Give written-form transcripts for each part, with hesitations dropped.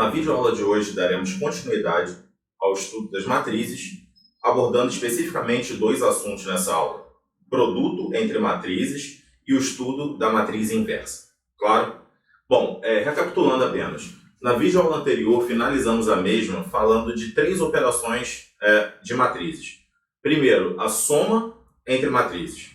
Na videoaula de hoje daremos continuidade ao estudo das matrizes, abordando especificamente dois assuntos nessa aula: produto entre matrizes e o estudo da matriz inversa. Claro? Bom, recapitulando apenas, na videoaula anterior finalizamos a mesma falando de três operações de matrizes. Primeiro, a soma entre matrizes.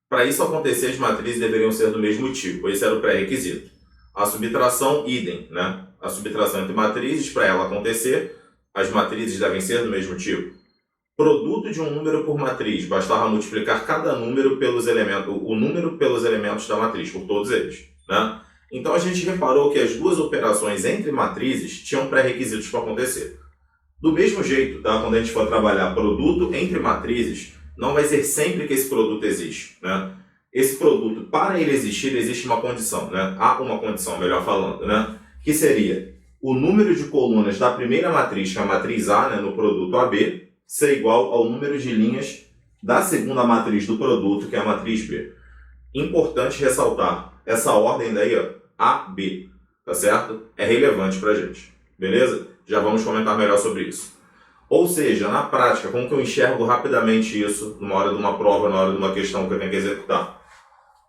Para isso acontecer, as matrizes deveriam ser do mesmo tipo, esse era o pré-requisito. A subtração, idem, né? A subtração entre matrizes, para ela acontecer, as matrizes devem ser do mesmo tipo. Produto de um número por matriz, bastava multiplicar cada número pelos elementos, o número pelos elementos da matriz, por todos eles, né? Então a gente reparou que as duas operações entre matrizes tinham pré-requisitos para acontecer. Do mesmo jeito, tá? Quando a gente for trabalhar produto entre matrizes, não vai ser sempre que esse produto existe, né? Esse produto, para ele existir, existe uma condição, né? Há uma condição, melhor falando, né? Que seria o número de colunas da primeira matriz, que é a matriz A, né, no produto AB, ser igual ao número de linhas da segunda matriz do produto, que é a matriz B. Importante ressaltar, essa ordem daí, ó, A, B, tá certo? É relevante pra gente, beleza? Já vamos comentar melhor sobre isso. Ou seja, na prática, como que eu enxergo rapidamente isso numa hora de uma prova, na hora de uma questão que eu tenho que executar?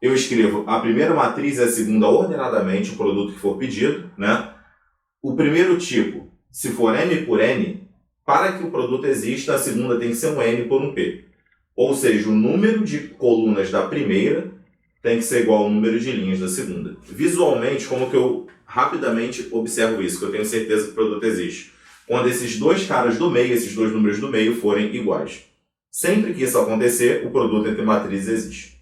Eu escrevo a primeira matriz e a segunda ordenadamente, o produto que for pedido, né? O primeiro tipo, se for M por N, para que o produto exista, a segunda tem que ser um N por um P. Ou seja, o número de colunas da primeira tem que ser igual ao número de linhas da segunda. Visualmente, como que eu rapidamente observo isso, que eu tenho certeza que o produto existe? Quando esses dois caras do meio, esses dois números do meio forem iguais. Sempre que isso acontecer, o produto entre matrizes existe.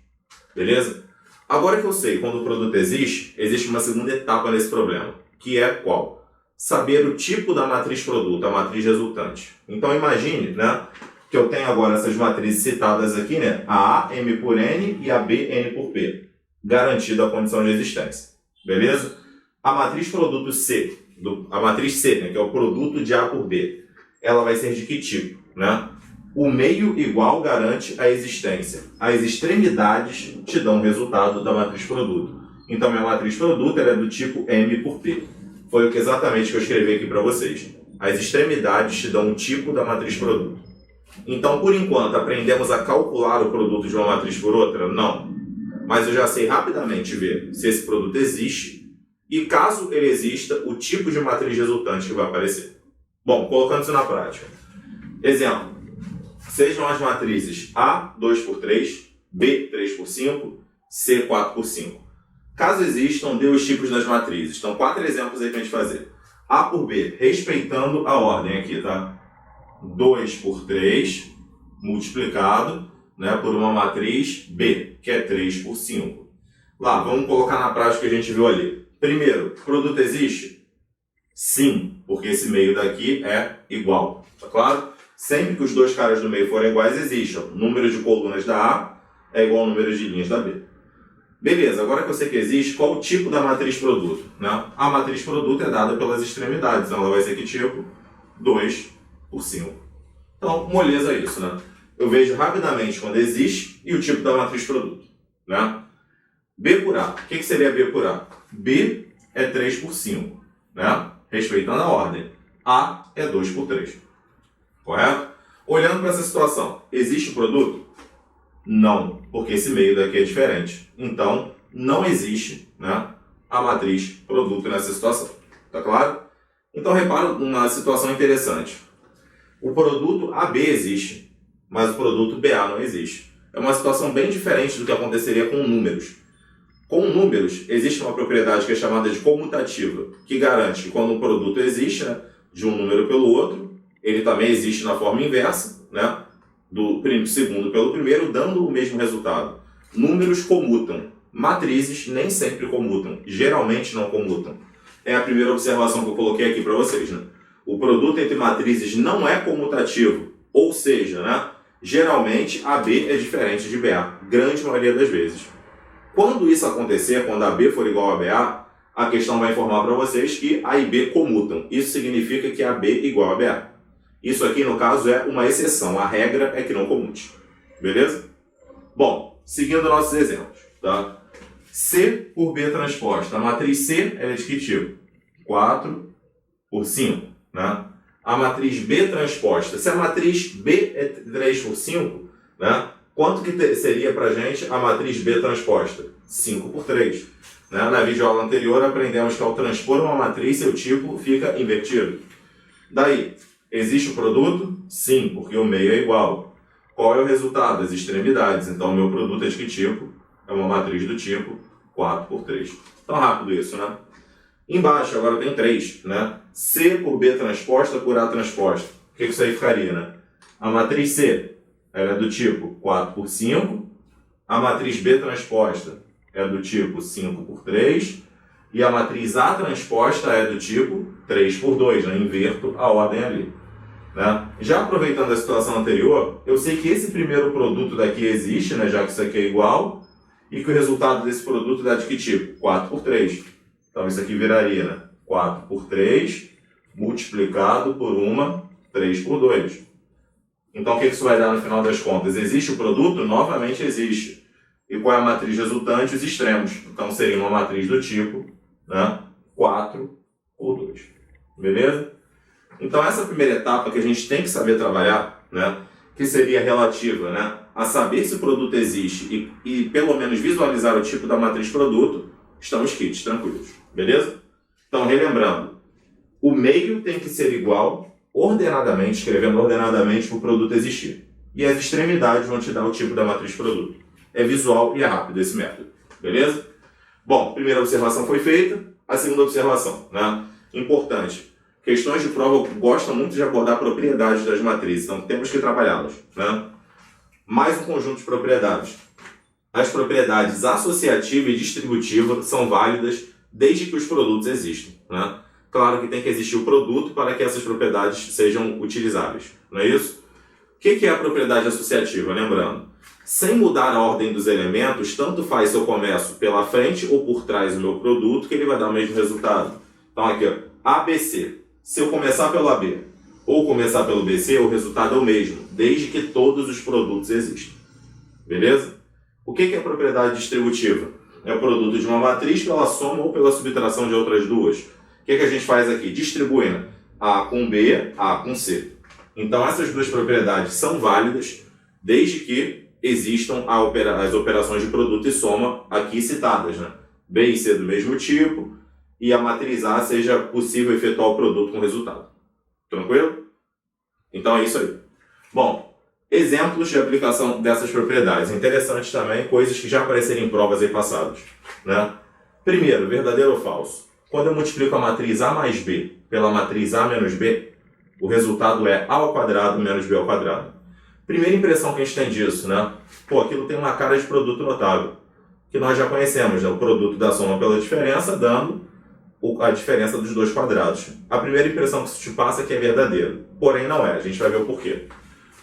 Beleza? Agora que eu sei quando o produto existe, existe uma segunda etapa nesse problema, que é qual? Saber o tipo da matriz produto, a matriz resultante. Então imagine, né, que eu tenho agora essas matrizes citadas aqui, né, a A, M por N e a B, N por P. Garantida a condição de existência. Beleza? A matriz produto C, a matriz C, né, que é o produto de A por B, ela vai ser de que tipo? Né? O meio igual garante a existência. As extremidades te dão o resultado da matriz produto. Então, minha matriz produto ela é do tipo M por P. Foi exatamente o que eu escrevi aqui para vocês. As extremidades te dão o tipo da matriz produto. Então, por enquanto, aprendemos a calcular o produto de uma matriz por outra? Não. Mas eu já sei rapidamente ver se esse produto existe e, caso ele exista, o tipo de matriz resultante que vai aparecer. Bom, colocando isso na prática. Exemplo. Sejam as matrizes A 2 por 3, B 3 por 5, C 4 por 5. Caso existam, dê os tipos das matrizes. Então, 4 exemplos aí para a gente fazer. A por B, respeitando a ordem aqui, tá? 2 por 3, multiplicado, né, por uma matriz B, que é 3 por 5. Lá, vamos colocar na prática o que a gente viu ali. Primeiro, produto existe? Sim, porque esse meio daqui é igual, tá claro? Sempre que os dois caras do meio forem iguais, existe. O número de colunas da A é igual ao número de linhas da B. Beleza, agora que eu sei que existe, qual o tipo da matriz produto? Né? A matriz produto é dada pelas extremidades, então ela vai ser que tipo? 2 por 5. Então, moleza isso, né? Eu vejo rapidamente quando existe e o tipo da matriz produto. Né? B por A. O que seria B por A? B é 3 por 5, né? Respeitando a ordem. A é 2 por 3. Correto? Olhando para essa situação, existe o produto? Não, porque esse meio daqui é diferente. Então, não existe, né, a matriz produto nessa situação. Tá claro? Então, repara uma situação interessante. O produto AB existe, mas o produto BA não existe. É uma situação bem diferente do que aconteceria com números. Com números, existe uma propriedade que é chamada de comutativa, que garante que quando um produto existe, né, de um número pelo outro, ele também existe na forma inversa, né, do segundo pelo primeiro, dando o mesmo resultado. Números comutam. Matrizes nem sempre comutam. Geralmente não comutam. É a primeira observação que eu coloquei aqui para vocês, né? O produto entre matrizes não é comutativo. Ou seja, né, geralmente AB é diferente de BA. Grande maioria das vezes. Quando isso acontecer, quando AB for igual a BA, a questão vai informar para vocês que A e B comutam. Isso significa que AB é igual a BA. Isso aqui, no caso, é uma exceção. A regra é que não comute. Beleza? Bom, seguindo nossos exemplos. Tá? C por B transposta. A matriz C é de que tipo? 4 por 5, né? A matriz B transposta, se a matriz B é 3 por 5, né? Quanto que seria para a gente a matriz B transposta? 5 por 3. Né? Na videoaula anterior aprendemos que ao transpor uma matriz, seu tipo fica invertido. Daí, existe o produto? Sim, porque o meio é igual. Qual é o resultado? As extremidades. Então, o meu produto é de que tipo? É uma matriz do tipo 4 por 3. Tão rápido isso, né? Embaixo, agora tem 3, né? C por B transposta por A transposta. O que isso aí ficaria, né? A matriz C, ela é do tipo 4 por 5. A matriz B transposta é do tipo 5 por 3. E a matriz A transposta é do tipo 3 por 2. Né? Inverto a ordem ali. Né? Já aproveitando a situação anterior, eu sei que esse primeiro produto daqui existe, né? Já que isso aqui é igual. E que o resultado desse produto dá de que tipo? 4 por 3. Então isso aqui viraria, né? 4 por 3 multiplicado por 3 por 2. Então o que isso vai dar no final das contas? Existe o produto? Novamente existe. E qual é a matriz resultante? Os extremos. Então seria uma matriz do tipo, né? 4 por 2. Beleza? Então essa primeira etapa que a gente tem que saber trabalhar, né? Que seria relativa, né? A saber se o produto existe e pelo menos visualizar o tipo da matriz produto, estamos quites, tranquilos. Beleza? Então, relembrando, o meio tem que ser igual ordenadamente, escrevendo ordenadamente para o produto existir. E as extremidades vão te dar o tipo da matriz produto. É visual e é rápido esse método. Beleza? Bom, primeira observação foi feita. A segunda observação, né? Importante. Questões de prova gostam muito de abordar propriedades das matrizes, então temos que trabalhá-las, né? Mais um conjunto de propriedades. As propriedades associativa e distributiva são válidas desde que os produtos existam, né? Claro que tem que existir o produto para que essas propriedades sejam utilizáveis, não é isso? O que é a propriedade associativa? Lembrando, sem mudar a ordem dos elementos, tanto faz se eu começo pela frente ou por trás do meu produto, que ele vai dar o mesmo resultado. Então aqui, ó, ABC. Se eu começar pelo AB ou começar pelo BC, o resultado é o mesmo, desde que todos os produtos existam. Beleza? O que é a propriedade distributiva? É o produto de uma matriz pela soma ou pela subtração de outras duas. O que a gente faz aqui? Distribuindo A com B, A com C. Então essas duas propriedades são válidas desde que existam as operações de produto e soma aqui citadas, né? B e C do mesmo tipo e a matriz A seja possível efetuar o produto com resultado. Tranquilo? Então é isso aí. Bom, exemplos de aplicação dessas propriedades. Interessante também, coisas que já apareceram em provas aí passadas, né? Primeiro, verdadeiro ou falso? Quando eu multiplico a matriz A mais B pela matriz A menos B, o resultado é A ao quadrado menos B ao quadrado. Primeira impressão que a gente tem disso, né? Pô, aquilo tem uma cara de produto notável, que nós já conhecemos, né? O produto da soma pela diferença, dando a diferença dos dois quadrados. A primeira impressão que isso te passa é que é verdadeiro, porém não é. A gente vai ver o porquê.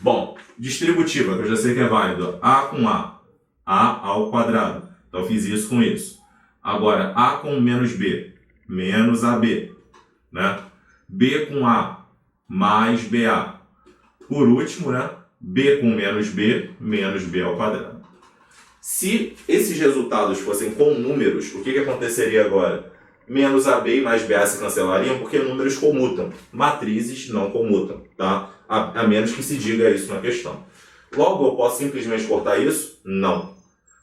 Bom, distributiva, que eu já sei que é válido. A com A ao quadrado. Então, fiz isso com isso. Agora, A com menos B, menos AB. Né? B com A, mais BA. Por último, né? B com menos B ao quadrado. Se esses resultados fossem com números, o que aconteceria agora? Menos AB e mais BA se cancelariam porque números comutam. Matrizes não comutam, tá? A menos que se diga isso na questão. Logo, eu posso simplesmente cortar isso? Não.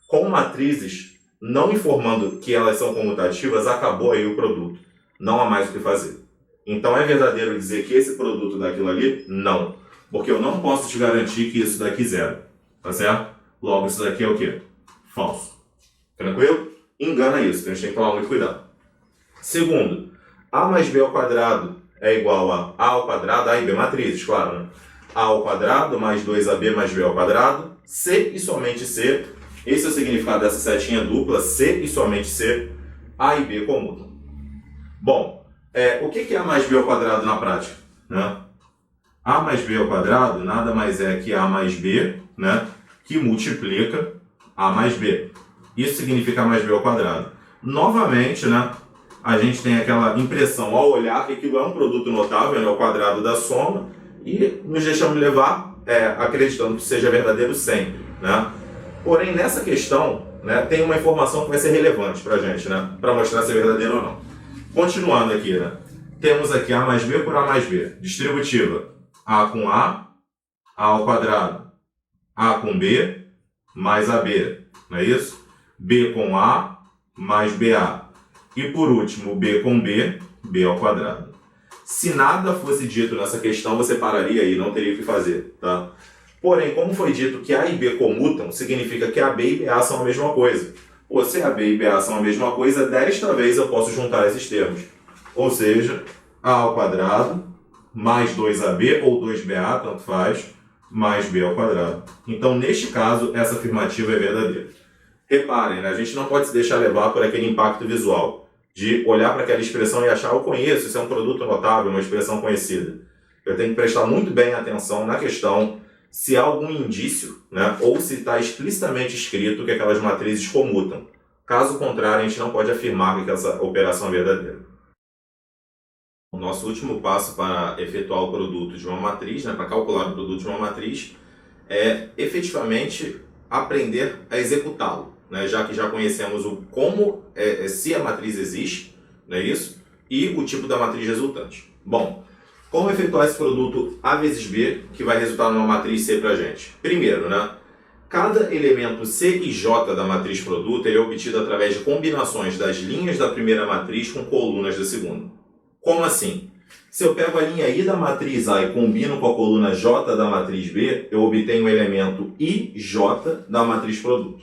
Com matrizes, não informando que elas são comutativas, acabou aí o produto. Não há mais o que fazer. Então, é verdadeiro dizer que esse produto daquilo ali? Não. Porque eu não posso te garantir que isso daqui é zero. Tá certo? Logo, isso daqui é o quê? Falso. Tranquilo? Engana isso, então a gente tem que tomar muito cuidado. Segundo, A mais B ao quadrado é igual a A ao quadrado, A e B matrizes, claro, né? A ao quadrado mais 2AB mais B ao quadrado, C e somente C. Esse é o significado dessa setinha dupla, C e somente C, A e B comutam. Bom, o que é A mais B ao quadrado na prática? Né? A mais B ao quadrado nada mais é que A mais B, né? Que multiplica A mais B. Isso significa A mais B ao quadrado. Novamente, né? A gente tem aquela impressão ao olhar que aquilo é um produto notável, né, ao quadrado da soma, e nos deixamos levar acreditando que seja verdadeiro sempre, né? Porém, nessa questão, né, tem uma informação que vai ser relevante para a gente, né, para mostrar se é verdadeiro ou não. Continuando aqui, né? Temos aqui A mais B por A mais B. Distributiva. A com A ao quadrado. A com B, mais AB. Não é isso? B com A, mais BA. E por último, B com B, B ao quadrado. Se nada fosse dito nessa questão, você pararia aí, não teria o que fazer, tá? Porém, como foi dito que A e B comutam, significa que AB e BA são a mesma coisa. Ou se AB e BA são a mesma coisa, desta vez eu posso juntar esses termos. Ou seja, A ao quadrado, mais 2AB ou 2BA, tanto faz, mais B ao quadrado. Então, neste caso, essa afirmativa é verdadeira. Reparem, né? A gente não pode se deixar levar por aquele impacto visual, de olhar para aquela expressão e achar, eu conheço, isso é um produto notável, uma expressão conhecida. Eu tenho que prestar muito bem atenção na questão se há algum indício, né? Ou se está explicitamente escrito que aquelas matrizes comutam. Caso contrário, a gente não pode afirmar que essa operação é verdadeira. O nosso último passo para efetuar o produto de uma matriz, né, para calcular o produto de uma matriz, é efetivamente aprender a executá-lo, né, já que já conhecemos o como, se a matriz existe, não é isso? E o tipo da matriz resultante. Bom, como efetuar esse produto A vezes B, que vai resultar numa matriz C para a gente? Primeiro, né, cada elemento C e J da matriz produto ele é obtido através de combinações das linhas da primeira matriz com colunas da segunda. Como assim? Se eu pego a linha I da matriz A e combino com a coluna J da matriz B, eu obtenho o elemento IJ da matriz produto.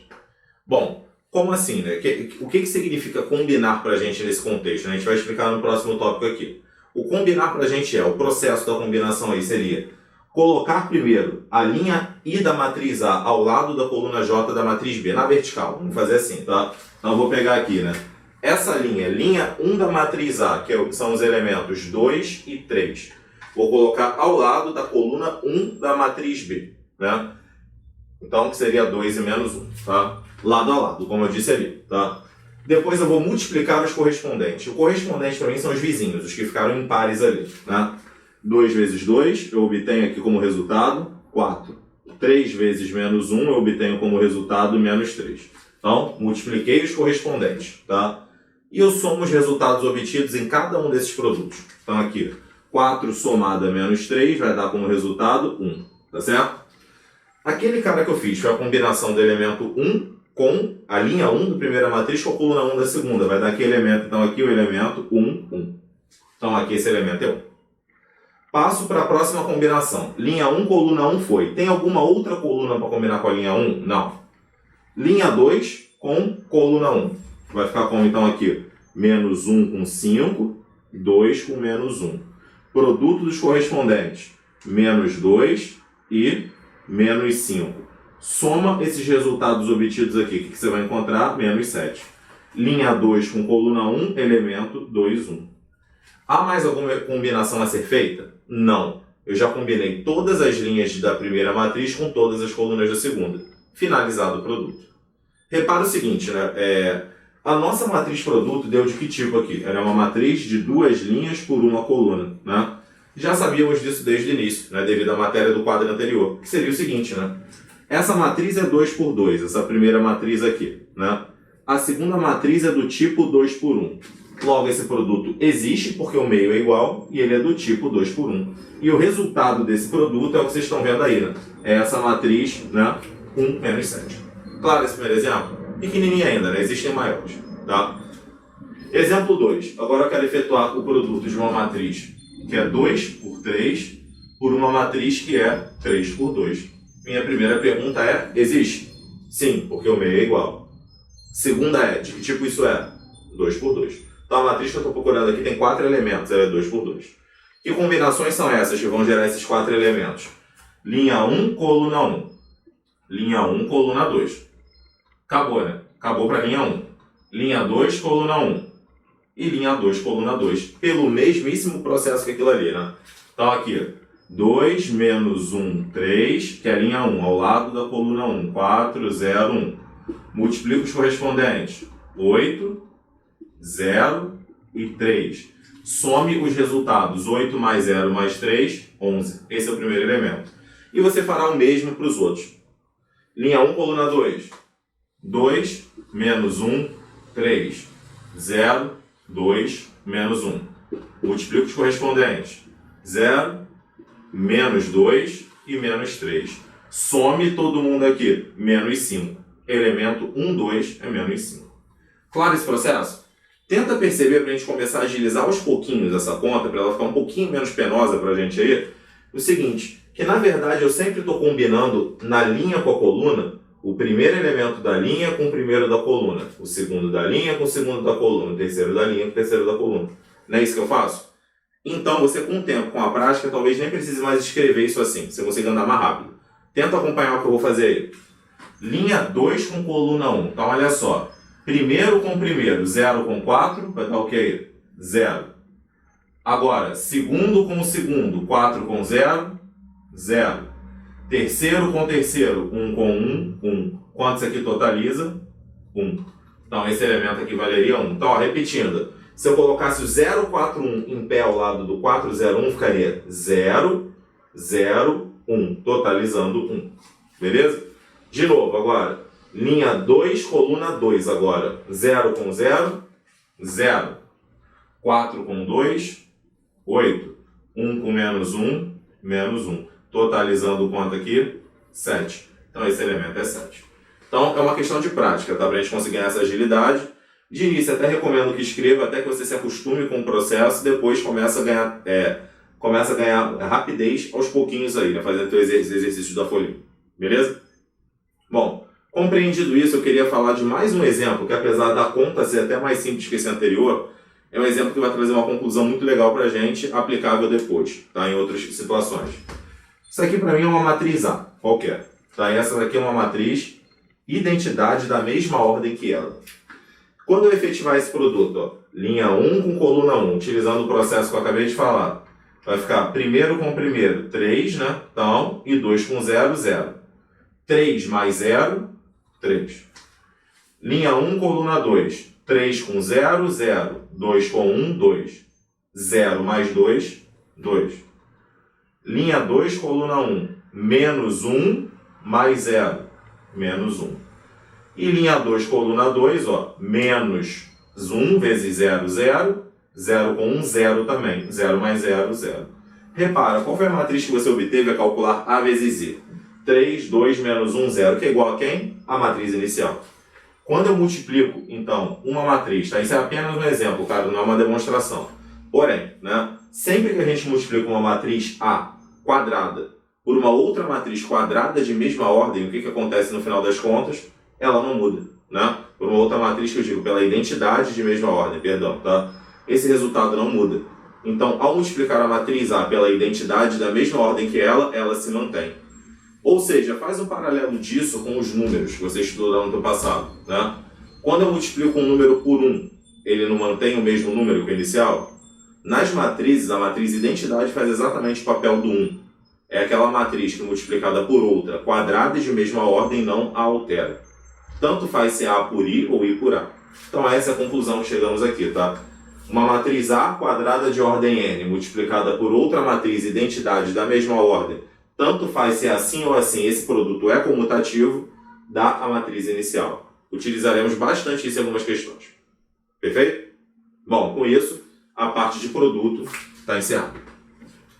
Bom, como assim, né? O que significa combinar para a gente nesse contexto? A gente vai explicar no próximo tópico aqui. O combinar para a gente o processo da combinação aí seria colocar primeiro a linha I da matriz A ao lado da coluna J da matriz B, na vertical. Vamos fazer assim, tá? Então eu vou pegar aqui, né? Essa linha 1 da matriz A, que são os elementos 2 e 3, vou colocar ao lado da coluna 1 da matriz B, né? Então, que seria 2 e menos 1, tá? Lado a lado, como eu disse ali, tá? Depois eu vou multiplicar os correspondentes. O correspondente para mim são os vizinhos, os que ficaram impares ali, né? 2 vezes 2, eu obtenho aqui como resultado 4. 3 vezes menos 1, eu obtenho como resultado menos 3. Então, multipliquei os correspondentes, tá? E eu somo os resultados obtidos em cada um desses produtos. Então aqui, 4 somado a menos 3 vai dar como resultado 1, tá certo? Aquele cara que eu fiz foi a combinação do elemento 1 com a linha 1 da primeira matriz com a coluna 1 da segunda. Vai dar aqui elemento, então aqui o elemento 1, 1. Então aqui esse elemento é 1. Passo para a próxima combinação. Linha 1, coluna 1 foi. Tem alguma outra coluna para combinar com a linha 1? Não. Linha 2 com coluna 1. Vai ficar como então aqui? Menos 1 com 5, 2 com menos 1. Produto dos correspondentes. Menos 2 e menos 5. Soma esses resultados obtidos aqui. O que você vai encontrar? Menos 7. Linha 2 com coluna 1, elemento 2, 1. Há mais alguma combinação a ser feita? Não. Eu já combinei todas as linhas da primeira matriz com todas as colunas da segunda. Finalizado o produto. Repara o seguinte, né? A nossa matriz produto deu de que tipo aqui? Ela é uma matriz de 2 linhas por uma coluna, né? Já sabíamos disso desde o início, né? Devido à matéria do quadro anterior, que seria o seguinte, né? Essa matriz é 2 por 2, essa primeira matriz aqui, né? A segunda matriz é do tipo 2 por 1. Logo, esse produto existe porque o meio é igual e ele é do tipo 2 por 1. E o resultado desse produto é o que vocês estão vendo aí, né? É essa matriz, né? 1 menos 7. Claro esse primeiro exemplo? Pequenininho ainda, né? Existem maiores, tá? Exemplo 2. Agora eu quero efetuar o produto de uma matriz que é 2 por 3 por uma matriz que é 3 por 2. Minha primeira pergunta é, existe? Sim, porque o meio é igual. Segunda é, de que tipo isso é? 2 por 2. Então a matriz que eu estou procurando aqui tem 4 elementos, ela é 2 por 2. Que combinações são essas que vão gerar esses 4 elementos? Linha 1, coluna 1. Linha 1, coluna 2. Acabou, né? Acabou para linha 1. Linha 2, coluna 1. E linha 2, coluna 2. Pelo mesmíssimo processo que aquilo ali, né? Então aqui, 2 menos 1, 3, que é a linha 1, ao lado da coluna 1. 4, 0, 1. Multiplica os correspondentes. 8, 0 e 3. Some os resultados. 8 mais 0 mais 3, 11. Esse é o primeiro elemento. E você fará o mesmo para os outros. Linha 1, coluna 2. 2 menos 1, 3. 0, 2, menos 1. Multiplico os correspondentes. 0, menos 2 e menos 3. Some todo mundo aqui. Menos 5. Elemento 1, 2 é menos 5. Claro esse processo? Tenta perceber para a gente começar a agilizar aos pouquinhos essa conta, para ela ficar um pouquinho menos penosa para a gente aí. O seguinte, que na verdade eu sempre estou combinando na linha com a coluna o primeiro elemento da linha com o primeiro da coluna, o segundo da linha com o segundo da coluna, o terceiro da linha com o terceiro da coluna. Não é isso que eu faço? Então você com o tempo, com a prática, talvez nem precise mais escrever isso assim, você consiga andar mais rápido. Tenta acompanhar o que eu vou fazer aí. Linha 2 com coluna 1. Então olha só. Primeiro com primeiro, 0 com 4, vai dar o que aí? 0. Agora, segundo com segundo, 4 com 0, 0. Terceiro com terceiro, 1 com 1, 1. Quantos aqui totaliza? 1. Então esse elemento aqui valeria 1. Então, ó, repetindo, se eu colocasse o 0, 4, 1 em pé ao lado do 4, 0, 1, ficaria 0, 0, 1, totalizando 1. Beleza? De novo, agora, linha 2, coluna 2 agora. 0 com 0, 0. 4 com 2, 8. 1 com menos 1, menos 1. Totalizando quanto aqui? 7. Então esse elemento é 7. Então é uma questão de prática, tá? Para a gente conseguir essa agilidade. De início, até recomendo que escreva até que você se acostume com o processo. Depois começa a ganhar rapidez aos pouquinhos aí, né? Fazendo os exercícios da folhinha. Beleza? Bom, compreendido isso, eu queria falar de mais um exemplo que, apesar da conta ser até mais simples que esse anterior, é um exemplo que vai trazer uma conclusão muito legal para a gente, aplicável depois, tá? Em outras situações. Isso aqui para mim é uma matriz A, qualquer. Tá? Essa daqui é uma matriz identidade da mesma ordem que ela. Quando eu efetivar esse produto, ó, linha 1 com coluna 1, utilizando o processo que eu acabei de falar, vai ficar primeiro com primeiro, 3, né? Então, e 2 com 0, 0. 3 mais 0, 3. Linha 1, coluna 2, 3 com 0, 0. 2 com 1, 2. 0 mais 2, 2. Linha 2, coluna 1, menos 1 mais 0, menos 1. E linha 2, coluna 2, ó, menos 1 vezes 0, 0. 0 com 1, 0 também. 0 mais 0, 0. Repara, qual foi a matriz que você obteve a calcular A vezes Z? 3, 2, menos 1, 0, que é igual a quem? A matriz inicial. Quando eu multiplico, então, uma matriz, tá? Isso é apenas um exemplo, cara, não é uma demonstração. Porém, né, sempre que a gente multiplica uma matriz A quadrada por uma outra matriz quadrada de mesma ordem, o que acontece no final das contas? Ela não muda, né? Por uma outra matriz que eu digo, pela identidade de mesma ordem, perdão, tá? Esse resultado não muda. Então, ao multiplicar a matriz A pela identidade da mesma ordem que ela se mantém. Ou seja, faz um paralelo disso com os números que você estudou lá no teu passado, né? Quando eu multiplico um número por 1, ele não mantém o mesmo número que o inicial? Nas matrizes, a matriz identidade faz exatamente o papel do 1. É aquela matriz que multiplicada por outra, quadrada de mesma ordem, não a altera. Tanto faz ser A por I ou I por A. Então essa é a conclusão que chegamos aqui, tá? Uma matriz A quadrada de ordem N multiplicada por outra matriz identidade da mesma ordem, tanto faz ser assim ou assim, esse produto é comutativo, dá a matriz inicial. Utilizaremos bastante isso em algumas questões. Perfeito? Bom, com isso, a parte de produto está encerrada.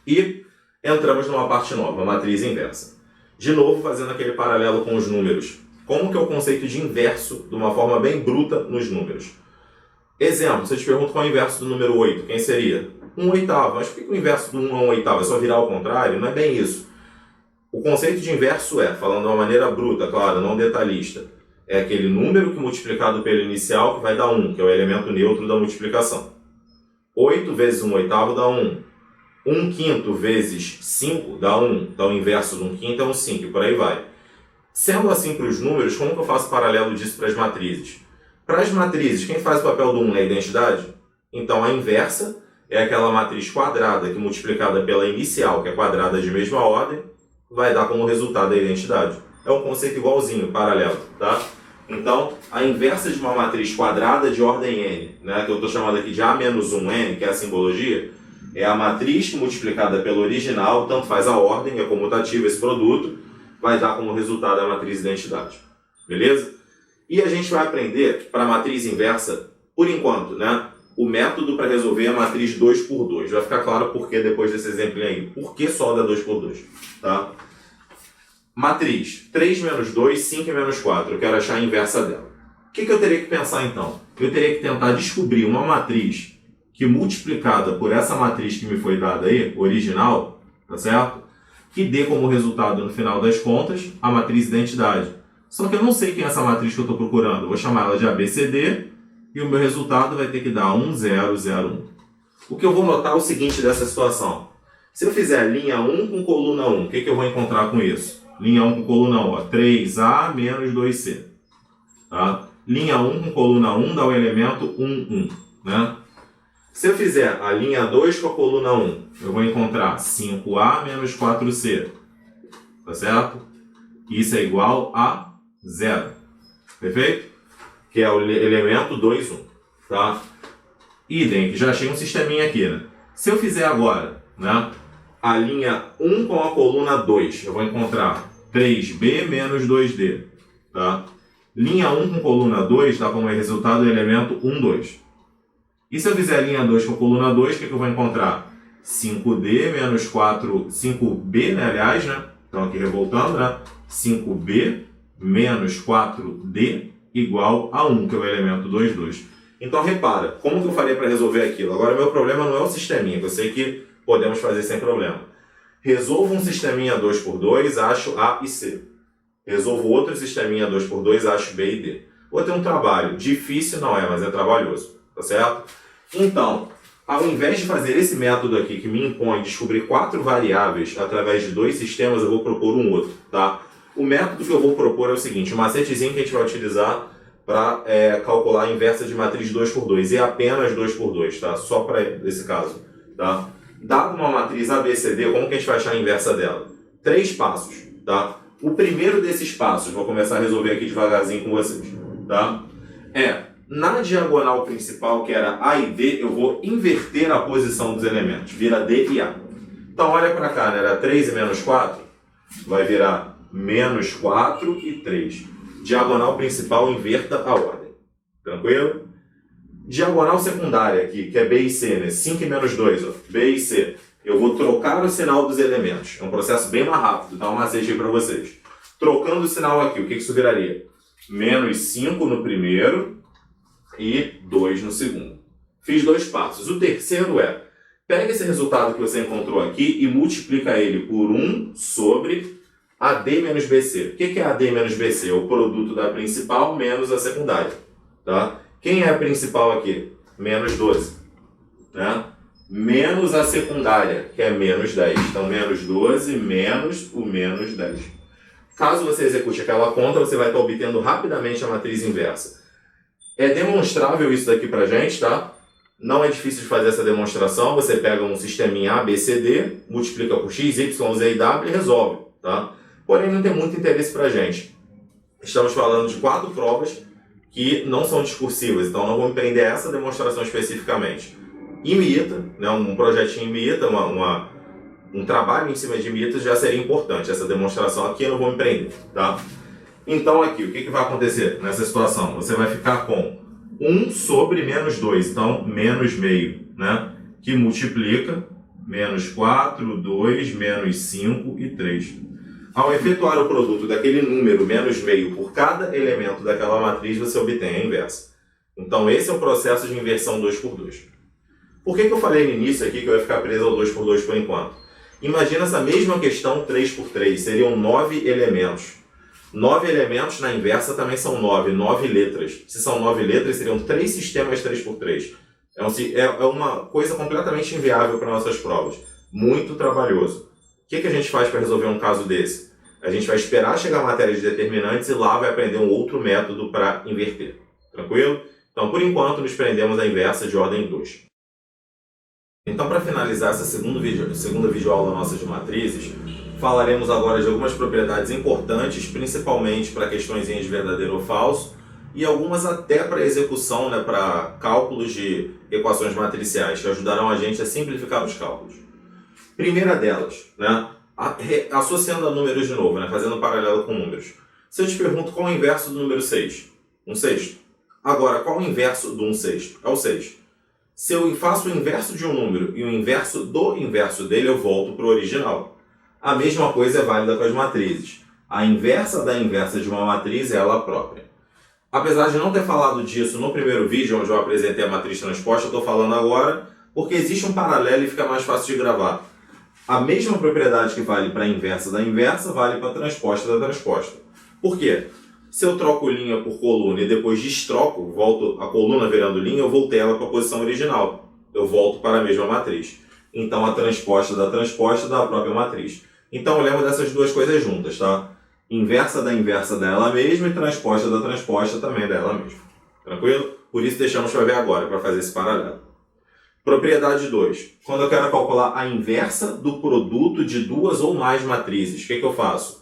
E entramos numa parte nova, a matriz inversa. De novo, fazendo aquele paralelo com os números. Como que é o conceito de inverso, de uma forma bem bruta, nos números? Exemplo, se eu te pergunto qual é o inverso do número 8, quem seria? 1/8. Mas por que o inverso do 1 é 1/8? É só virar ao contrário? Não é bem isso. O conceito de inverso é, falando de uma maneira bruta, claro, não detalhista, é aquele número que multiplicado pelo inicial que vai dar 1, que é o elemento neutro da multiplicação. 8 vezes 1/8 dá 1. 1/5 vezes 5 dá 1. Então o inverso de 1/5 é 1/5, e por aí vai. Sendo assim para os números, como que eu faço paralelo disso para as matrizes? Para as matrizes, quem faz o papel do 1 é a identidade? Então a inversa é aquela matriz quadrada que multiplicada pela inicial, que é quadrada de mesma ordem, vai dar como resultado a identidade. É um conceito igualzinho, paralelo, tá? Então, a inversa de uma matriz quadrada de ordem n, né, que eu estou chamando aqui de A menos 1n, que é a simbologia, é a matriz que multiplicada pela original, tanto faz a ordem, é comutativo esse produto, vai dar como resultado a matriz identidade. Beleza? E a gente vai aprender, para a matriz inversa, por enquanto, né, o método para resolver a matriz 2 por 2. Vai ficar claro por que depois desse exemplo aí. Por que só da 2 por 2? Tá? Matriz 3 menos 2, 5 e menos 4. Eu quero achar a inversa dela. O que eu teria que pensar então? Eu teria que tentar descobrir uma matriz que multiplicada por essa matriz que me foi dada aí, original, tá certo? Que dê como resultado, no final das contas, a matriz identidade. Só que eu não sei quem é essa matriz que eu estou procurando. Eu vou chamar ela de ABCD e o meu resultado vai ter que dar 1, 0, 0, 1. O que eu vou notar é o seguinte dessa situação. Se eu fizer linha 1 com coluna 1, o que eu vou encontrar com isso? Linha 1 com coluna 1, ó, 3A menos 2C. Tá? Linha 1 com coluna 1 dá o elemento 1, 1. Né? Se eu fizer a linha 2 com a coluna 1, eu vou encontrar 5A menos 4C. Tá certo? Isso é igual a 0. Perfeito? Que é o elemento 2, 1. Tá? Idem, que já achei um sisteminha aqui. Né? Se eu fizer agora, né, a linha 1 com a coluna 2, eu vou encontrar 3B menos 2D. Tá? Linha 1 com coluna 2 dá como resultado o elemento 1, 2. E se eu fizer a linha 2 com a coluna 2, o que eu vou encontrar? 5D menos 4... 5B, né, aliás, né? Então aqui revoltando, né? 5B menos 4D igual a 1, que é o elemento 2, 2. Então repara, como que eu faria para resolver aquilo? Agora meu problema não é o sisteminha, que eu sei que podemos fazer sem problema. Resolvo um sisteminha 2 por 2, acho A e C. Resolvo outro sisteminha 2 por 2, acho B e D. Vou ter um trabalho. Difícil não é, mas é trabalhoso. Tá certo? Então, ao invés de fazer esse método aqui que me impõe descobrir 4 variáveis através de 2 sistemas, eu vou propor um outro. Tá? O método que eu vou propor é o seguinte, o macetezinho que a gente vai utilizar para calcular a inversa de matriz 2 por 2. E apenas 2 por 2, tá? Só para esse caso. Tá? Dado uma matriz ABCD, como que a gente vai achar a inversa dela? 3 passos. Tá? O primeiro desses passos, vou começar a resolver aqui devagarzinho com vocês. Tá? Na diagonal principal, que era A e D, eu vou inverter a posição dos elementos. Vira D e A. Então, olha para cá, né? Era 3 e menos 4. Vai virar menos 4 e 3. Diagonal principal, inverta a ordem. Tranquilo? Diagonal secundária aqui, que é B e C, né? 5 e menos 2, ó. B e C. Eu vou trocar o sinal dos elementos. É um processo bem mais rápido. Dá um macete aí para vocês. Trocando o sinal aqui, o que isso viraria? Menos 5 no primeiro e 2 no segundo. Fiz 2 passos. O terceiro pega esse resultado que você encontrou aqui e multiplica ele por 1 sobre AD menos BC. O que é AD menos BC? É o produto da principal menos a secundária. Tá? Quem é a principal aqui? Menos 12. Né? Menos a secundária, que é menos 10. Então, menos 12 menos o menos 10. Caso você execute aquela conta, você vai estar obtendo rapidamente a matriz inversa. É demonstrável isso daqui pra gente, tá? Não é difícil de fazer essa demonstração. Você pega um sisteminha A, B, C, D, multiplica por X, Y, Z e W e resolve, tá? Porém, não tem muito interesse pra gente. Estamos falando de 4 provas que não são discursivas, então não vou me prender a essa demonstração especificamente. Imita, né? Um projetinho imita, um trabalho em cima de imita já seria importante. Essa demonstração aqui eu não vou me prender, tá? Então aqui, o que vai acontecer nessa situação? Você vai ficar com 1 sobre menos 2, então menos meio, né? Que multiplica menos 4, 2, menos 5 e 3. Ao efetuar o produto daquele número menos meio por cada elemento daquela matriz, você obtém a inversa. Então esse é o processo de inversão 2 por 2. Por que eu falei no início aqui que eu ia ficar preso ao 2 por 2 por enquanto? Imagina essa mesma questão 3 por 3, seriam 9 elementos. 9 elementos na inversa também são 9 letras. Se são 9 letras, seriam 3 sistemas 3x3. É uma coisa completamente inviável para nossas provas. Muito trabalhoso. O que a gente faz para resolver um caso desse? A gente vai esperar chegar a matéria de determinantes e lá vai aprender um outro método para inverter. Tranquilo? Então, por enquanto, nos prendemos à inversa de ordem 2. Então, para finalizar essa segunda videoaula nossa de matrizes, falaremos agora de algumas propriedades importantes, principalmente para questões de verdadeiro ou falso, e algumas até para execução, né, para cálculos de equações matriciais, que ajudarão a gente a simplificar os cálculos. Primeira delas, né, associando a números de novo, né, fazendo um paralelo com números. Se eu te pergunto qual é o inverso do número 6? 1/6. Agora, qual é o inverso do 1/6? É o 6. Se eu faço o inverso de um número e o inverso do inverso dele, eu volto para o original. A mesma coisa é válida com as matrizes. A inversa da inversa de uma matriz é ela própria. Apesar de não ter falado disso no primeiro vídeo, onde eu apresentei a matriz transposta, eu estou falando agora porque existe um paralelo e fica mais fácil de gravar. A mesma propriedade que vale para a inversa da inversa, vale para a transposta da transposta. Por quê? Se eu troco linha por coluna e depois destroco, volto a coluna virando linha, eu voltei ela para a posição original. Eu volto para a mesma matriz. Então, a transposta da própria matriz. Então, eu lembro dessas duas coisas juntas, tá? Inversa dela mesma e transposta da transposta também dela mesma. Tranquilo? Por isso, deixamos para ver agora, para fazer esse paralelo. Propriedade 2. Quando eu quero calcular a inversa do produto de duas ou mais matrizes, o que eu faço?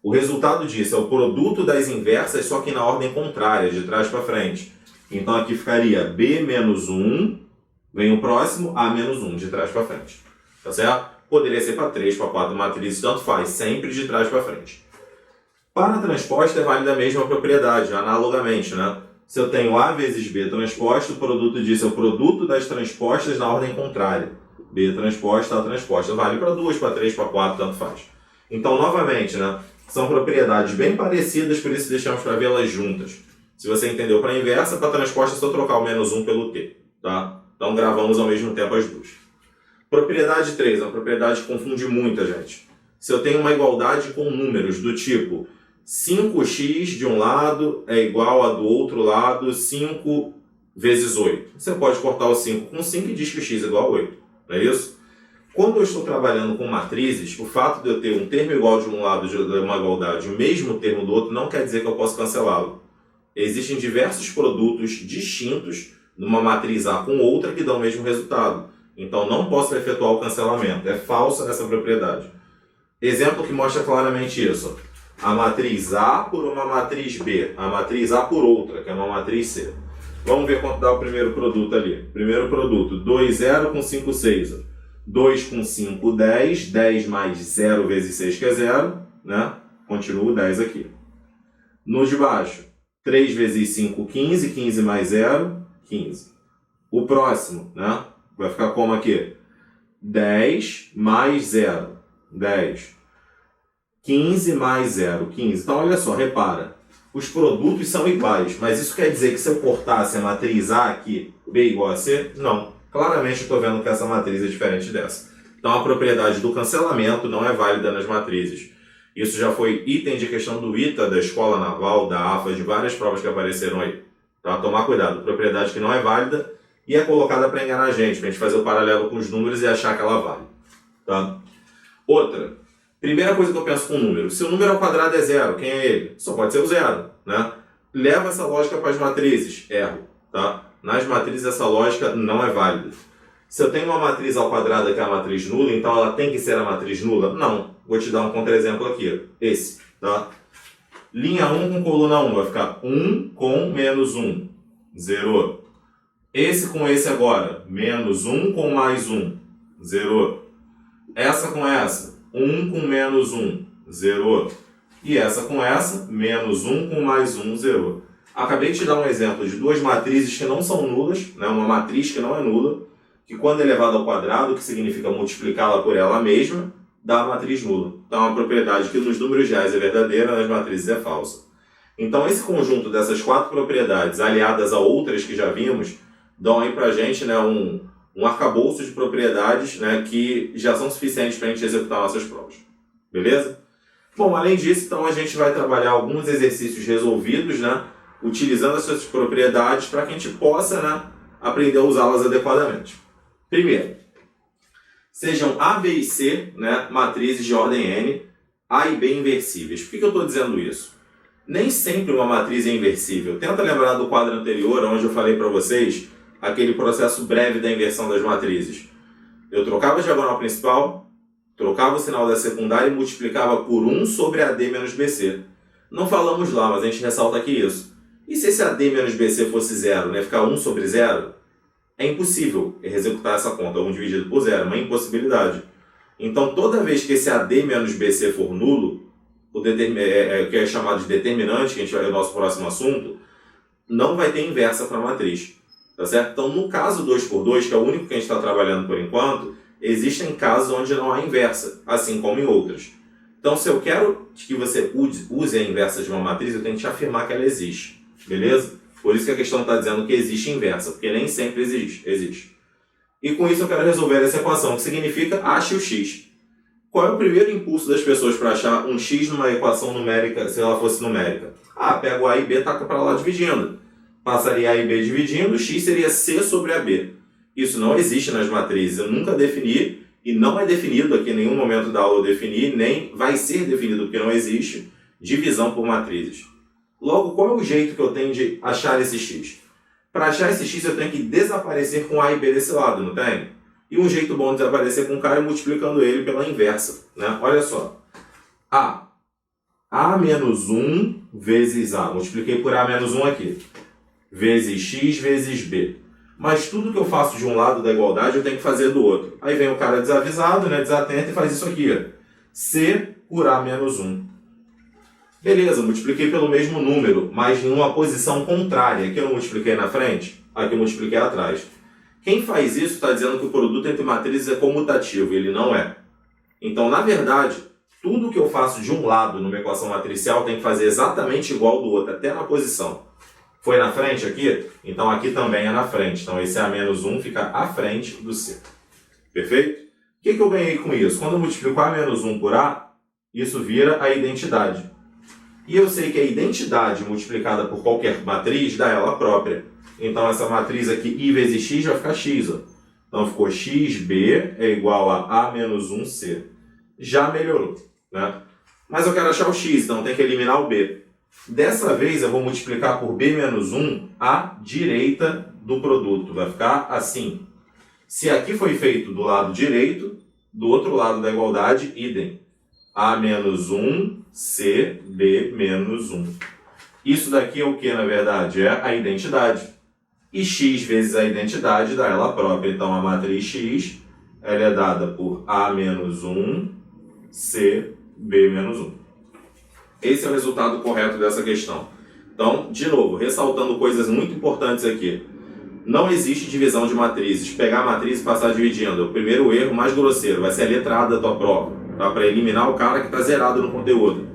O resultado disso é o produto das inversas, só que na ordem contrária, de trás para frente. Então aqui ficaria B menos 1, vem o próximo, A menos 1, de trás para frente. Tá certo? Poderia ser para 3, para 4 matrizes, tanto faz, sempre de trás para frente. Para a transposta é válida a mesma propriedade, analogamente, né? Se eu tenho A vezes B transposta, o produto disso é o produto das transpostas na ordem contrária. B transposta, A transposta. Vale para 2, para 3, para 4, tanto faz. Então, novamente, né? São propriedades bem parecidas, por isso deixamos para vê-las juntas. Se você entendeu para a inversa, para a transposta é só trocar o menos 1 pelo T. Tá? Então gravamos ao mesmo tempo as duas. Propriedade 3, é uma propriedade que confunde muita gente. Se eu tenho uma igualdade com números do tipo 5x de um lado é igual a do outro lado 5 vezes 8. Você pode cortar o 5 com 5 e diz que x é igual a 8. Não é isso? Quando eu estou trabalhando com matrizes, o fato de eu ter um termo igual de um lado de uma igualdade e o mesmo termo do outro não quer dizer que eu posso cancelá-lo. Existem diversos produtos distintos numa matriz A com outra que dão o mesmo resultado. Então não posso efetuar o cancelamento. É falsa essa propriedade. Exemplo que mostra claramente isso. A matriz A por uma matriz B. A matriz A por outra, que é uma matriz C. Vamos ver quanto dá o primeiro produto ali. Primeiro produto, 2, 0 com 5, 6. 2 com 5, 10. 10 mais 0 vezes 6, que é 0. Né? Continua o 10 aqui. No de baixo, 3 vezes 5, 15. 15 mais 0, 15. O próximo, né? Vai ficar como aqui? 10 mais 0, 10. 15 mais 0, 15. Então, olha só, repara. Os produtos são iguais, mas isso quer dizer que se eu cortasse a matriz A aqui, B igual a C? Não. Claramente eu estou vendo que essa matriz é diferente dessa. Então, a propriedade do cancelamento não é válida nas matrizes. Isso já foi item de questão do ITA, da Escola Naval, da AFA, de várias provas que apareceram aí. Tá? Tomar cuidado. Propriedade que não é válida e é colocada para enganar a gente fazer o paralelo com os números e achar que ela vale. Tá? Outra. Primeira coisa que eu penso com o número. Se o número ao quadrado é 0, quem é ele? Só pode ser o 0. Né? Leva essa lógica para as matrizes. Erro. Tá? Nas matrizes essa lógica não é válida. Se eu tenho uma matriz ao quadrado que é a matriz nula, então ela tem que ser a matriz nula? Não. Vou te dar um contra-exemplo aqui. Esse. Tá? Linha 1 com coluna 1 vai ficar 1 com menos 1. Zerou. Esse com esse agora. Menos 1 com mais 1. Zerou. Essa com essa. 1 com menos 1. Zerou. E essa com essa. Menos 1 com mais 1. Zerou. Acabei de te dar um exemplo de duas matrizes que não são nulas. Né? Uma matriz que não é nula. Que quando elevada ao quadrado, que significa multiplicá-la por ela mesma, dá a matriz nula. Então, é uma propriedade que nos números reais é verdadeira, nas matrizes é falsa. Então, esse conjunto dessas 4 propriedades, aliadas a outras que já vimos, dão aí pra gente, né, um arcabouço de propriedades, né, que já são suficientes para a gente executar nossas provas. Beleza? Bom, além disso, então, a gente vai trabalhar alguns exercícios resolvidos, né, utilizando essas propriedades para que a gente possa, né, aprender a usá-las adequadamente. Primeiro, sejam A, B e C, né, matrizes de ordem N, A e B inversíveis. Por que eu estou dizendo isso? Nem sempre uma matriz é inversível. Tenta lembrar do quadro anterior, onde eu falei para vocês aquele processo breve da inversão das matrizes. Eu trocava a diagonal principal, trocava o sinal da secundária e multiplicava por 1 sobre AD menos BC. Não falamos lá, mas a gente ressalta aqui isso. E se esse AD menos BC fosse 0, né, ficar 1 sobre 0? É impossível executar essa conta, 1 dividido por 0, uma impossibilidade. Então, toda vez que esse AD menos BC for nulo, que é chamado de determinante, que a gente vai ver no nosso próximo assunto, não vai ter inversa para a matriz. Tá certo? Então, no caso 2 por 2, que é o único que a gente está trabalhando por enquanto, existem casos onde não há inversa, assim como em outras. Então, se eu quero que você use a inversa de uma matriz, eu tenho que te afirmar que ela existe. Beleza? Por isso que a questão está dizendo que existe inversa, porque nem sempre existe. E com isso eu quero resolver essa equação, que significa ache o x. Qual é o primeiro impulso das pessoas para achar um x numa equação numérica, se ela fosse numérica? Pego A e B e taca para lá dividindo. Passaria A e B dividindo, x seria C sobre AB. Isso não existe nas matrizes, eu nunca defini, e não é definido aqui em nenhum momento da aula eu defini, nem vai ser definido porque não existe, divisão por matrizes. Logo, qual é o jeito que eu tenho de achar esse x? Para achar esse x eu tenho que desaparecer com A e B desse lado, não tem? E um jeito bom de desaparecer com o cara é multiplicando ele pela inversa. Né? Olha só. A menos 1 vezes A. Multipliquei por A menos 1 aqui. Vezes x vezes B. Mas tudo que eu faço de um lado da igualdade eu tenho que fazer do outro. Aí vem o cara desavisado, né, desatento, e faz isso aqui. Ó. C por A menos 1. Beleza, multipliquei pelo mesmo número, mas em uma posição contrária. Aqui eu não multipliquei na frente, aqui eu multipliquei atrás. Quem faz isso está dizendo que o produto entre matrizes é comutativo, ele não é. Então, na verdade, tudo que eu faço de um lado numa equação matricial tem que fazer exatamente igual do outro, até na posição. Foi na frente aqui? Então aqui também é na frente. Então esse A menos 1 fica à frente do C. Perfeito? O que eu ganhei com isso? Quando eu multiplico A menos 1 por A, isso vira a identidade. E eu sei que a identidade multiplicada por qualquer matriz dá ela própria. Então essa matriz aqui, I vezes X, vai ficar X. Ó. Então ficou XB é igual a A menos 1C. Já melhorou. Né? Mas eu quero achar o X, então tem que eliminar o B. Dessa vez eu vou multiplicar por B menos 1 à direita do produto. Vai ficar assim. Se aqui foi feito do lado direito, do outro lado da igualdade, idem. A menos 1, C, B menos 1. Isso daqui é o que, na verdade? É a identidade. E x vezes a identidade dá ela própria. Então, a matriz x ela é dada por A menos 1, C, B menos 1. Esse é o resultado correto dessa questão. Então, de novo, ressaltando coisas muito importantes aqui. Não existe divisão de matrizes. Pegar a matriz e passar dividindo. O primeiro erro mais grosseiro vai ser a letra A da tua prova. Tá? Para eliminar o cara que está zerado no conteúdo.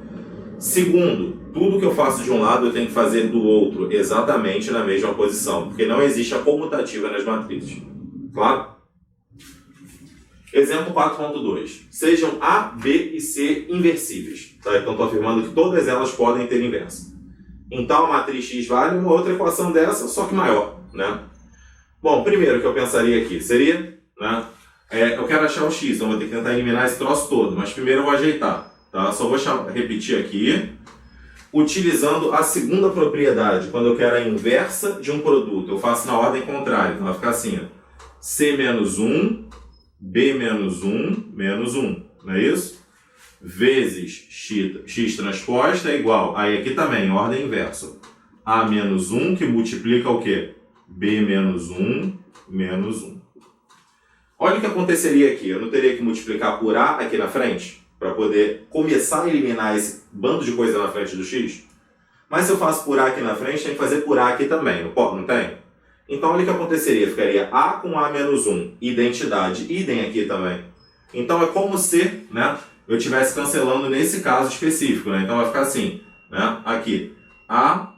Segundo, tudo que eu faço de um lado eu tenho que fazer do outro exatamente na mesma posição, porque não existe a comutativa nas matrizes. Claro? Exemplo 4.2. Sejam A, B e C inversíveis. Tá? Então estou afirmando que todas elas podem ter inversa. Então a matriz X vale uma outra equação dessa, só que maior. Né? Bom, primeiro que eu pensaria aqui seria, né, eu quero achar o X, então vou ter que tentar eliminar esse troço todo, mas primeiro eu vou ajeitar. Tá? Só vou repetir aqui, utilizando a segunda propriedade, quando eu quero a inversa de um produto, eu faço na ordem contrária, então vai ficar assim, ó, C menos 1, B menos 1, menos 1, não é isso? Vezes x transposta é igual, aí aqui também, ordem inversa, A menos 1 que multiplica o quê? B menos 1, menos 1. Olha o que aconteceria aqui, eu não teria que multiplicar por A aqui na frente? Para poder começar a eliminar esse bando de coisa na frente do x. Mas se eu faço por A aqui na frente, tem que fazer por A aqui também, não tem? Então olha o que aconteceria, ficaria A com A menos 1, identidade, idem aqui também. Então é como se, né, eu estivesse cancelando nesse caso específico, né? Então vai ficar assim, né, aqui, A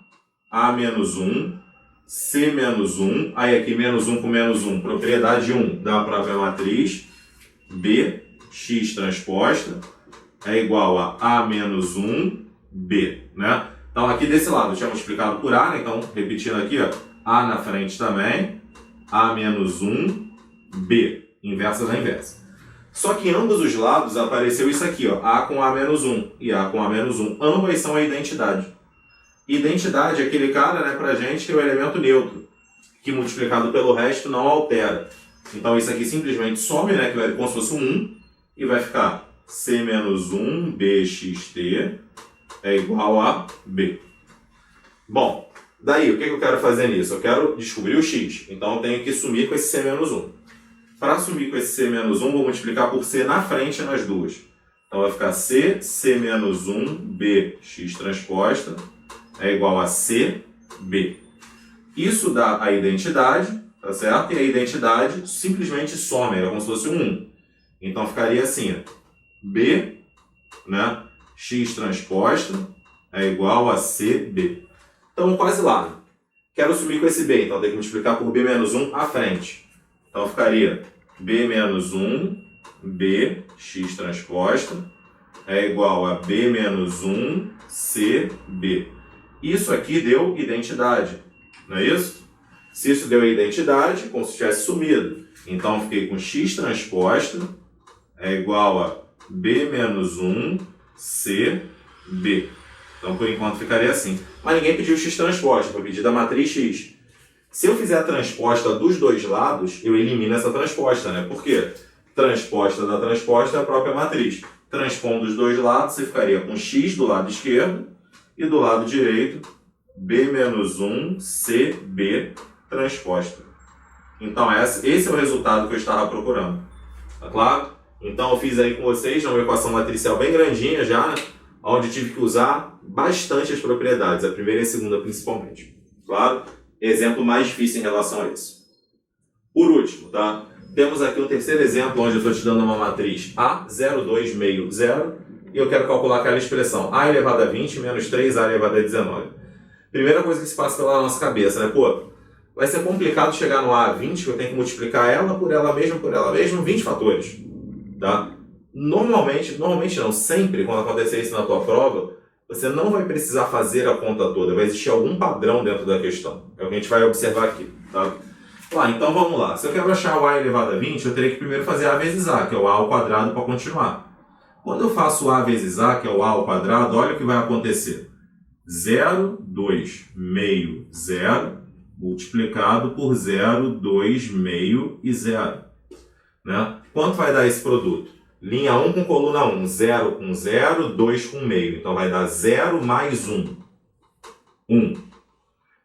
menos 1, C menos 1, aí aqui menos 1 com menos 1, propriedade 1 da própria matriz, B, x transposta é igual a A menos 1, B, né? Então aqui desse lado eu tinha multiplicado por A, né? Então repetindo aqui, ó, A na frente também, A menos 1, B, inversa da inversa. Só que em ambos os lados apareceu isso aqui, ó, A com A menos 1 e A com A menos 1. Ambas são a identidade. Identidade é aquele cara, né, pra gente que é o elemento neutro, que multiplicado pelo resto não altera. Então isso aqui simplesmente some, né, que é como se fosse um 1, e vai ficar C menos 1 BXT é igual a B. Bom, daí o que eu quero fazer nisso? Eu quero descobrir o x, então eu tenho que sumir com esse C menos 1. Para sumir com esse C menos 1, vou multiplicar por C na frente nas duas. Então vai ficar C menos 1 BX transposta é igual a C, B. Isso dá a identidade, tá certo? E a identidade simplesmente soma, é como se fosse um 1. Então ficaria assim, ó, B, né, X transposta é igual a CB. Então quase lá. Quero sumir com esse B, então tem que multiplicar por B menos 1 à frente. Então ficaria B menos 1, B, X transposta, é igual a B menos 1, CB. Isso aqui deu identidade, não é isso? Se isso deu identidade, como se tivesse sumido. Então eu fiquei com X transposta, é igual a B menos 1, CB. Então por enquanto ficaria assim. Mas ninguém pediu X transposta, foi pedido a matriz X. Se eu fizer a transposta dos dois lados, eu elimino essa transposta, né? Por quê? Transposta da transposta é a própria matriz. Transpondo os dois lados, você ficaria com X do lado esquerdo e do lado direito, B menos 1, CB transposta. Então esse é o resultado que eu estava procurando. Tá claro? Então eu fiz aí com vocês uma equação matricial bem grandinha já, né? Onde tive que usar bastante as propriedades, a primeira e a segunda principalmente. Claro? Exemplo mais difícil em relação a isso. Por último, tá? Temos aqui um terceiro exemplo onde eu estou te dando uma matriz A, 0, 2, meio, 0, e eu quero calcular aquela expressão A elevado a 20 menos 3A elevado a 19. Primeira coisa que se passa pela nossa cabeça, né? Pô, vai ser complicado chegar no A a 20, que eu tenho que multiplicar ela por ela mesma, 20 fatores. Tá? Normalmente não, sempre quando acontecer isso na tua prova, você não vai precisar fazer a conta toda, vai existir algum padrão dentro da questão. É o que a gente vai observar aqui. Tá? Então vamos lá. Se eu quero achar o A elevado a 20, eu teria que primeiro fazer A vezes A, que é o A ao quadrado, para continuar. Quando eu faço A vezes A, que é o A ao quadrado, olha o que vai acontecer. 0, 2, meio, 0, multiplicado por 0, 2, meio e 0. Né? Quanto vai dar esse produto? Linha 1 com coluna 1, 0 com 0, 2 com meio. Então vai dar 0 mais 1. 1.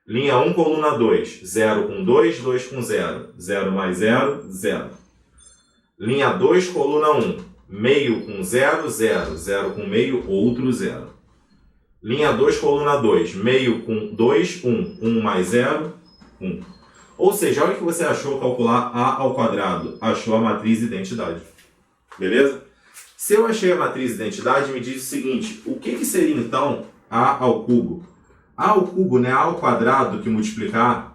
Linha 1, coluna 2, 0 com 2, 2 com 0. 0 mais 0, 0. Linha 2, coluna 1, meio com 0, 0. 0 com meio, outro 0. Linha 2, coluna 2, meio com 2, 1. 1 mais 0, 1. Ou seja, olha o que você achou ao calcular A ao quadrado. Achou a matriz identidade. Beleza? Se eu achei a matriz identidade, me diz o seguinte. O que seria então A ao cubo? A ao cubo, né? A ao quadrado que multiplica A.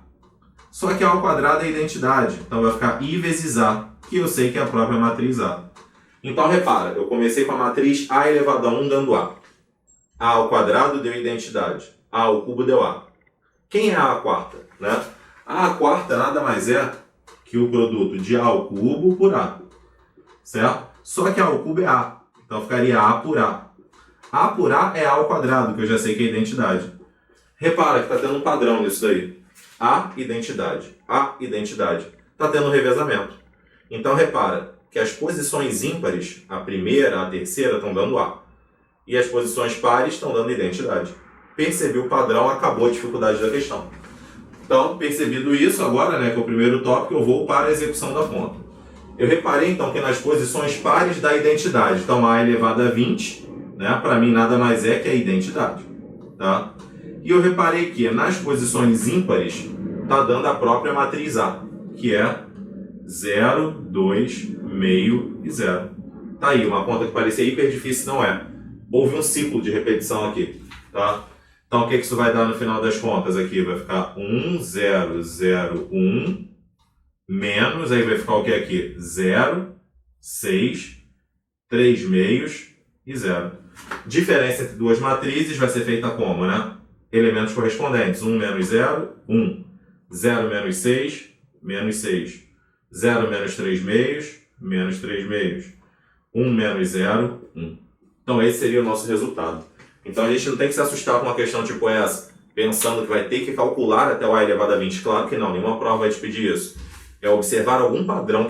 Só que A ao quadrado é identidade. Então vai ficar I vezes A, que eu sei que é a própria matriz A. Então repara, eu comecei com a matriz A elevado a 1 dando A. A ao quadrado deu identidade. A ao cubo deu A. Quem é A à quarta? Né? A à quarta nada mais é que o produto de A ao cubo por A. Certo? Só que A ao cubo é A. Então ficaria A por A. A por A é A ao quadrado, que eu já sei que é identidade. Repara que está tendo um padrão nisso daí. A, identidade. A, identidade. Está tendo um revezamento. Então repara que as posições ímpares, a primeira, a terceira, estão dando A. E as posições pares estão dando identidade. Percebi o padrão, acabou a dificuldade da questão. Então, percebido isso, agora, né, que é o primeiro tópico, eu vou para a execução da conta. Eu reparei, então, que nas posições pares da identidade, então A elevado a 20, né, para mim nada mais é que a identidade. Tá? E eu reparei que nas posições ímpares, está dando a própria matriz A, que é 0, 2, meio e 0. Tá aí, uma conta que parecia hiper difícil, não é. Houve um ciclo de repetição aqui. Tá? Então, o que isso vai dar no final das contas aqui? Vai ficar 1, 0, 0, 1, menos, aí vai ficar o que aqui? 0, 6, 3 meios e 0. Diferença entre duas matrizes vai ser feita como, né? Elementos correspondentes. 1 menos 0, 1. 0 menos 6, menos 6. 0 menos 3 meios, menos 3 meios. 1 menos 0, 1. Então, esse seria o nosso resultado. Então, a gente não tem que se assustar com uma questão tipo essa, pensando que vai ter que calcular até o A elevado a 20. Claro que não, nenhuma prova vai te pedir isso. É observar algum padrão